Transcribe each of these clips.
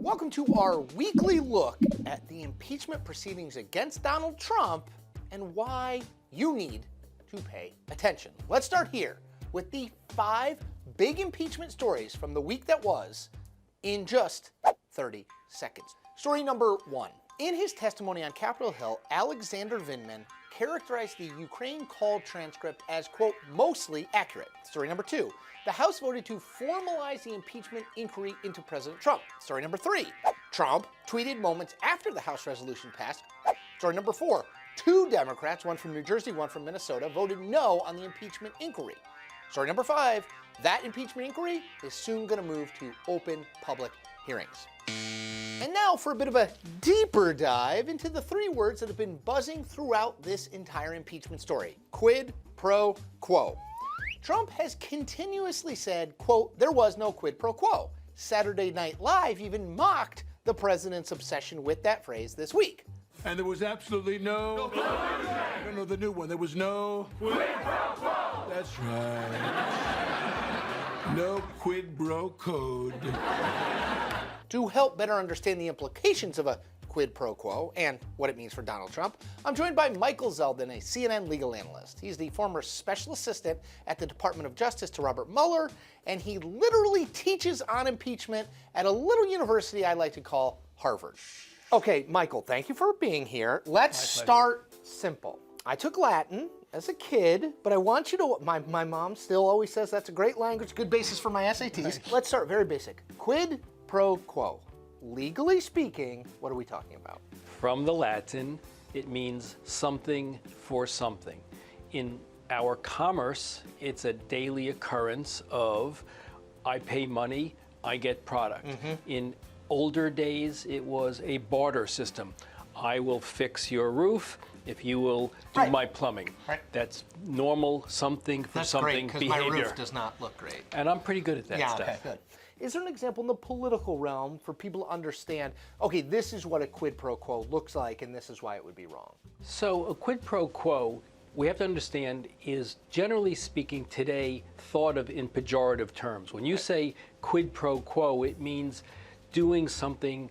Welcome to our weekly look at the impeachment proceedings against Donald Trump and why you need to pay attention. Let's start here with the 5 big impeachment stories from the week that was in just 30 seconds. Story number 1. In his testimony on Capitol Hill, Alexander Vindman characterized the Ukraine call transcript as, quote, mostly accurate. Story number 2. The House voted to formalize the impeachment inquiry into President Trump. Story number 3. Trump tweeted moments after the House resolution passed. Story number 4. 2 Democrats, one from New Jersey, one from Minnesota, voted no on the impeachment inquiry. Story number 5. That impeachment inquiry is soon going to move to open public hearings. And now for a bit of a deeper dive into the 3 words that have been buzzing throughout this entire impeachment story. Quid pro quo. Trump has continuously said, quote, there was no quid pro quo. Saturday Night Live even mocked the president's obsession with that phrase this week. And there was absolutely no, the new one. There was no quid pro quo. That's right. No quid pro code. To help better understand the implications of a quid pro quo and what it means for Donald Trump, I'm joined by Michael Zeldin, a CNN legal analyst. He's the former special assistant at the Department of Justice to Robert Mueller, and he literally teaches on impeachment at a little university I like to call Harvard. Okay, Michael, thank you for being here. Let's start simple. I took Latin as a kid, but I want you to, my mom still always says that's a great language, good basis for my SATs. Let's start very basic. Quid pro quo. Legally speaking, what are we talking about? From the Latin, it means something for something. In our commerce, it's a daily occurrence of I pay money, I get product. In older days, it was a barter system. I will fix your roof if you will do my plumbing. That's normal something for something behavior. My roof does not look great. And I'm pretty good at that stuff. Okay, good. Is there an example in the political realm for people to understand, okay, this is what a quid pro quo looks like and this is why it would be wrong? So a quid pro quo, we have to understand, is generally speaking today thought of in pejorative terms. When you say quid pro quo, it means doing something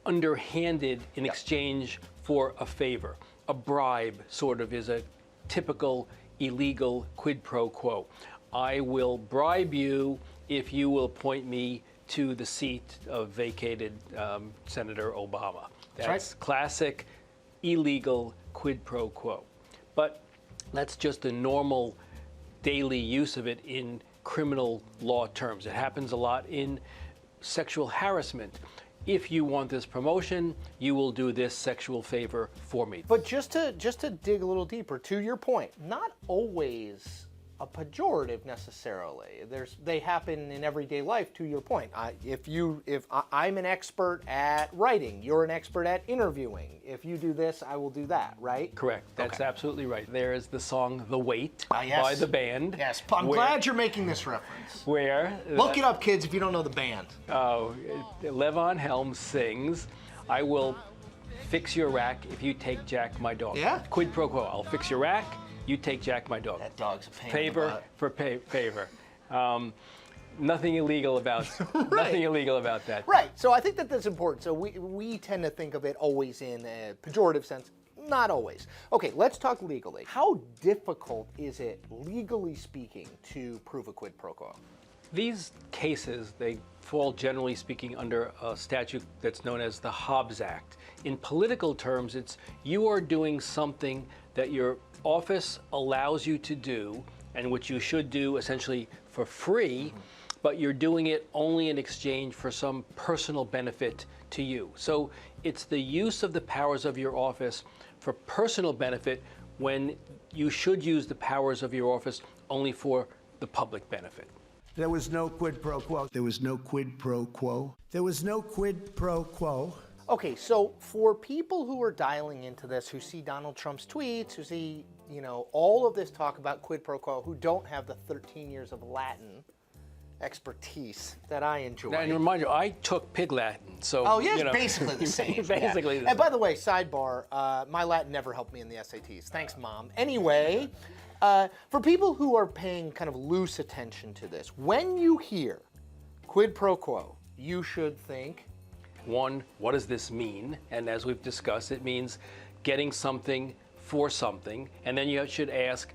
underhanded in exchange for a favor. A bribe sort of is a typical illegal quid pro quo. I will bribe you if you will appoint me to the seat of vacated Senator Obama. That's classic illegal quid pro quo. But that's just the normal daily use of it in criminal law terms. It happens a lot in sexual harassment. If you want this promotion, you will do this sexual favor for me. But just to dig a little deeper, to your point, not always a pejorative necessarily. They happen in everyday life, to your point. If I'm an expert at writing, you're an expert at interviewing. If you do this, I will do that, right? Correct. That's absolutely right. There is the song The Wait yes. by the band. Yes, I'm glad you're making this reference. Look it up, kids, if you don't know the band. Levon Helms sings, I will fix your rack if you take Jack, my dog. Yeah. Quid pro quo. I'll fix your rack. You take Jack, my dog. That dog's a pain favor in the butt. for favor. Nothing illegal about nothing illegal about that. Right. So I think that that's important. So we tend to think of it always in a pejorative sense. Not always. Okay, let's talk legally. How difficult is it, legally speaking, to prove a quid pro quo? These cases, they fall generally speaking under a statute that's known as the Hobbs Act. In political terms, it's you are doing something that your office allows you to do and which you should do essentially for free, but you're doing it only in exchange for some personal benefit to you. So it's the use of the powers of your office for personal benefit when you should use the powers of your office only for the public benefit. There was no quid pro quo. There was no quid pro quo. There was no quid pro quo. Okay, so for people who are dialing into this, who see Donald Trump's tweets, who see, all of this talk about quid pro quo, who don't have the 13 years of Latin expertise that I enjoy. Now, and remind you, I took Pig Latin, so basically the same. Basically the same. And by the way, sidebar, my Latin never helped me in the SATs. Thanks, Mom. Anyway, for people who are paying kind of loose attention to this, when you hear quid pro quo, you should think One, what does this mean? And as we've discussed, it means getting something for something. And then you should ask,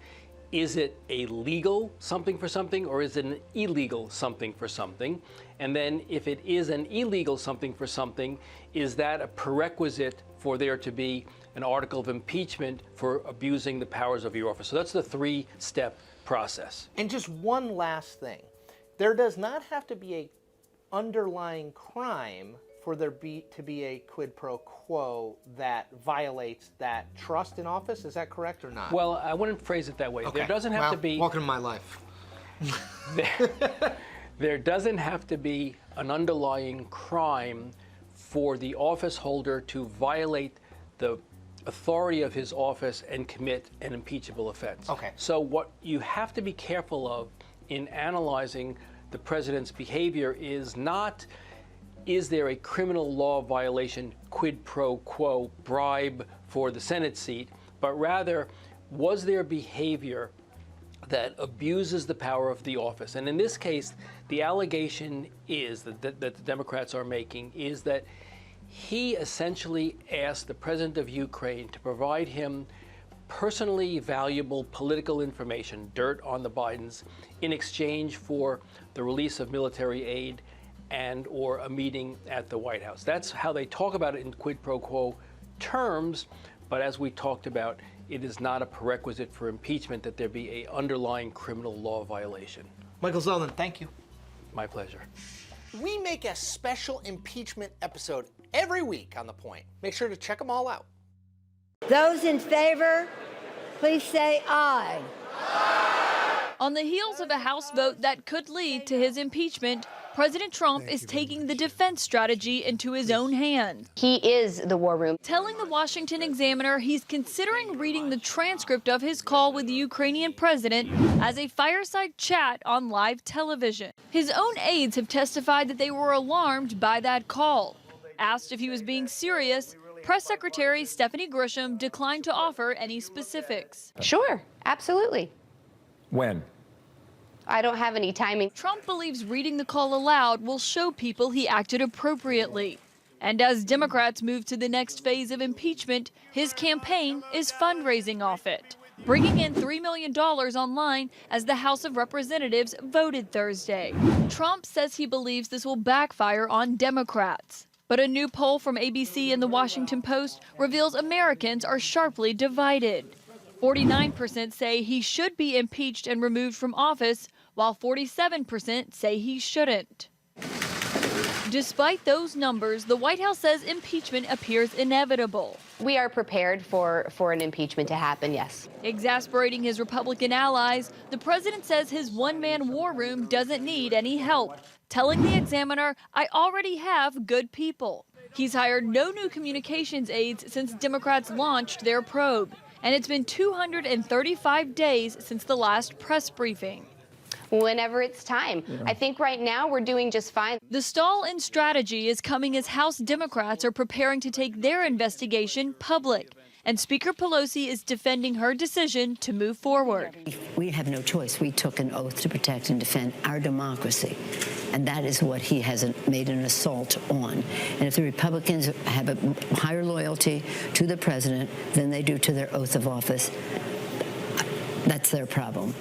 is it a legal something for something, or is it an illegal something for something? And then if it is an illegal something for something, is that a prerequisite for there to be an article of impeachment for abusing the powers of your office? So that's the three-step process. And just one last thing. There does not have to be a underlying crime for there to be a quid pro quo that violates that trust in office. Is that correct or not? Well, I wouldn't phrase it that way. Okay. There doesn't have to be... Welcome to my life. There doesn't have to be an underlying crime for the office holder to violate the authority of his office and commit an impeachable offense. Okay. So what you have to be careful of in analyzing the president's behavior is not, is there a criminal law violation, quid pro quo, bribe for the Senate seat, but rather, was there behavior that abuses the power of the office? And in this case, the allegation is that the Democrats are making is that he essentially asked the president of Ukraine to provide him personally valuable political information, dirt on the Bidens, in exchange for the release of military aid and or a meeting at the White House. That's how they talk about it in quid pro quo terms, but as we talked about, it is not a prerequisite for impeachment that there be an underlying criminal law violation. Michael Zeldin, thank you. My pleasure. We make a special impeachment episode every week on The Point. Make sure to check them all out. Those in favor, please say aye. On the heels of a House vote that could lead to his impeachment, President Trump is taking the defense strategy into his own hands. He is the war room. Telling the Washington Examiner he's considering reading the transcript of his call with the Ukrainian president as a fireside chat on live television. His own aides have testified that they were alarmed by that call. Asked if he was being serious, Press Secretary Stephanie Grisham declined to offer any specifics. Sure, absolutely. When? I don't have any timing. Trump believes reading the call aloud will show people he acted appropriately. And as Democrats move to the next phase of impeachment, his campaign is fundraising off it, bringing in $3 million online as the House of Representatives voted Thursday. Trump says he believes this will backfire on Democrats. But a new poll from ABC and the Washington Post reveals Americans are sharply divided. 49% say he should be impeached and removed from office, while 47% say he shouldn't. Despite those numbers, the White House says impeachment appears inevitable. We are prepared for an impeachment to happen, yes. Exasperating his Republican allies, the president says his one-man war room doesn't need any help, telling the Examiner, "I already have good people." He's hired no new communications aides since Democrats launched their probe, and it's been 235 days since the last press briefing. Whenever it's time. I think right now we're doing just fine. The stall in strategy is coming as House Democrats are preparing to take their investigation public, and Speaker Pelosi is defending her decision to move forward. We have no choice. We took an oath to protect and defend our democracy, and that is what he has made an assault on. And if the Republicans have a higher loyalty to the president than they do to their oath of office, that's their problem.